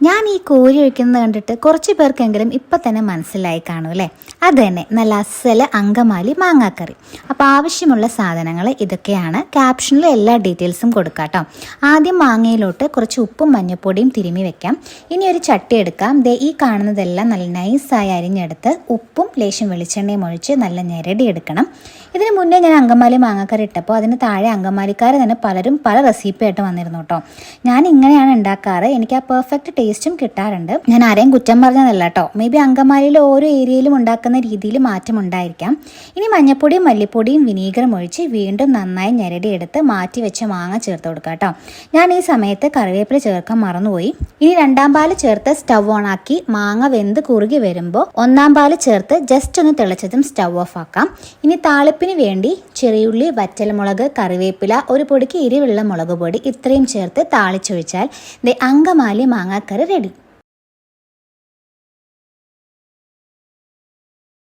ഞാൻ ഈ കോരി ഒഴിക്കുന്നത് കണ്ടിട്ട് കുറച്ച് പേർക്കെങ്കിലും ഇപ്പം തന്നെ മനസ്സിലായി കാണും അല്ലേ? അത് തന്നെ, നല്ല അസല് അങ്കമാലി മാങ്ങാക്കറി. അപ്പോൾ ആവശ്യമുള്ള സാധനങ്ങൾ ഇതൊക്കെയാണ്. ക്യാപ്ഷനിൽ എല്ലാ ഡീറ്റെയിൽസും കൊടുക്കാം കേട്ടോ. ആദ്യം മാങ്ങയിലോട്ട് കുറച്ച് ഉപ്പും മഞ്ഞൾപ്പൊടിയും തിരുമ്മി വെക്കാം. ഇനി ഒരു ചട്ടി എടുക്കാം. ഈ കാണുന്നതെല്ലാം നല്ല നൈസായി അരിഞ്ഞെടുത്ത് ഉപ്പും ലേശം വെളിച്ചെണ്ണയും ഒഴിച്ച് നല്ല ഞെരടി എടുക്കണം. ഇതിന് മുന്നേ ഞാൻ അങ്കമാലി മാങ്ങാക്കറി ഇട്ടപ്പോൾ അതിന് താഴെ അങ്കമാലിക്കാർ തന്നെ പലരും പല റെസിപ്പിയായിട്ട് വന്നിരുന്നു കേട്ടോ. ഞാൻ ഇങ്ങനെയാണ് ഉണ്ടാക്കാറ്. എനിക്ക് ആ പെർഫെക്റ്റ് ടേസ്റ്റും കിട്ടാറുണ്ട്. ഞാൻ ആരെയും കുറ്റം പറഞ്ഞതല്ല കേട്ടോ. മേ ബി അങ്കമാലിയിൽ ഓരോ ഏരിയയിലും ഉണ്ടാക്കുന്ന രീതിയിൽ മാറ്റം ഉണ്ടായിരിക്കാം. ഇനി മഞ്ഞൾപ്പൊടിയും മല്ലിപ്പൊടിയും വിനീഗറും ഒഴിച്ച് വീണ്ടും നന്നായി ഞെരടിയെടുത്ത് മാറ്റി വെച്ച മാങ്ങ ചേർത്ത് കൊടുക്കാം കേട്ടോ. ഞാൻ ഈ സമയത്ത് കറിവേപ്പില ചേർക്കാൻ മറന്നുപോയി. ഇനി രണ്ടാം പാല് ചേർത്ത് സ്റ്റവ് ഓൺ ആക്കി മാങ്ങ വെന്ത് കുറുകി വരുമ്പോൾ ഒന്നാം പാല് ചേർത്ത് ജസ്റ്റ് ഒന്ന് തിളച്ചതും സ്റ്റവ് ഓഫ് ആക്കാം. ഇനി താളിപ്പിന് വേണ്ടി ചെറിയുള്ളി, വറ്റൽമുളക്, കറിവേപ്പില, ഒരു പൊടിക്ക് എരിവുള്ള മുളക് പൊടി ഇത്രയും ചേർത്ത് താളിച്ചൊഴിച്ചാൽ അങ്കമാലി മാങ്ങാക്കറി റെഡി.